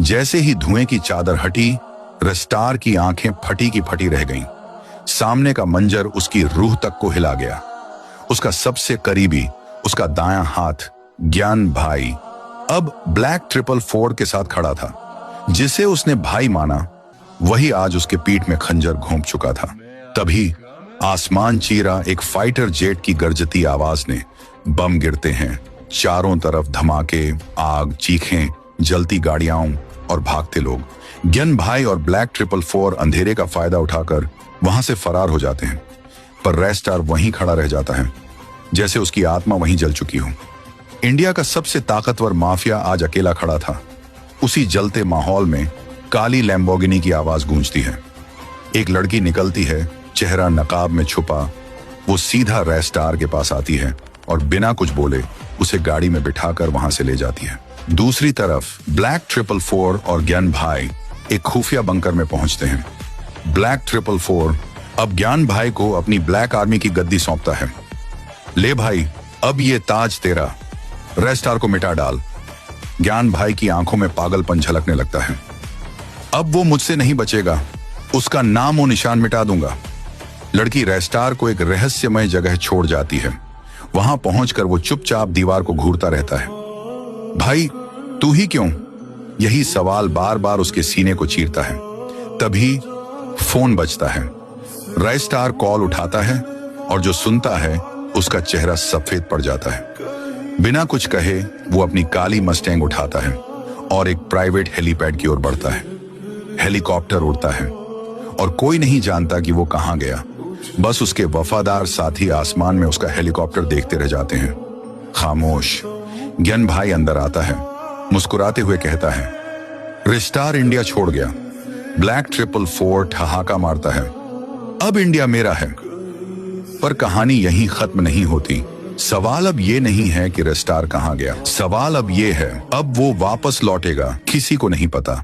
जैसे ही धुएं की चादर हटी, रस्टार की आंखें फटी की फटी रह गईं। सामने का मंजर उसकी रूह तक को हिला गया। उसका सबसे करीबी, उसका दायां हाथ ज्ञान भाई, अब ब्लैक 444 के साथ खड़ा था। जिसे उसने भाई माना, वही आज उसके पीठ में खंजर घोंप चुका था। तभी आसमान चीरा एक फाइटर जेट की गरजती आवाज ने, बम गिरते हैं, चारों तरफ धमाके, आग, चीखें, जलती गाड़ियां और भागते लोग। ज्ञान भाई और ब्लैक 444 अंधेरे का फायदा उठाकर वहां से फरार हो जाते हैं, पर रेस्टार वहीं खड़ा रह जाता है, जैसे उसकी आत्मा वहीं जल चुकी हो। इंडिया का सबसे ताकतवर माफिया आज अकेला खड़ा था। उसी जलते माहौल में काली लैम्बोर्गिनी की आवाज गूंजती है। एक लड़की निकलती है, चेहरा नकाब में छुपा। वो सीधा रेस्टार के पास आती है और बिना कुछ बोले उसे गाड़ी में बिठाकर वहां से ले जाती है। दूसरी तरफ ब्लैक 444 और ज्ञान भाई एक खुफिया बंकर में पहुंचते हैं। ब्लैक 444 अब ज्ञान भाई को अपनी ब्लैक आर्मी की गद्दी सौंपता है। ले भाई, अब ये ताज तेरा, रेस्टार को मिटा डाल। ज्ञान भाई की आंखों में पागलपन झलकने लगता है। अब वो मुझसे नहीं बचेगा, उसका नाम और निशान मिटा दूंगा। लड़की रेस्टार को एक रहस्यमय जगह छोड़ जाती है। वहां पहुंचकर वो चुपचाप दीवार को घूरता रहता है। भाई, तू ही क्यों? यही सवाल बार बार उसके सीने को चीरता है। तभी फोन बजता है। रेस्टार कॉल उठाता है और जो सुनता है उसका चेहरा सफेद पड़ जाता है। बिना कुछ कहे वो अपनी काली मस्टैंग उठाता है और एक प्राइवेट हेलीपैड की ओर बढ़ता है। हेलीकॉप्टर उड़ता है और कोई नहीं जानता कि वो कहां गया। बस उसके वफादार साथी आसमान में उसका हेलीकॉप्टर देखते रह जाते हैं, खामोश। ज्ञान भाई अंदर आता है, मुस्कुराते हुए कहता है, रेस्टार इंडिया छोड़ गया। ब्लैक 444 ठहाका मारता है, अब इंडिया मेरा है। पर कहानी यहीं खत्म नहीं होती। सवाल अब ये नहीं है कि रेस्टार कहां गया, सवाल अब ये है, अब वो वापस लौटेगा, किसी को नहीं पता।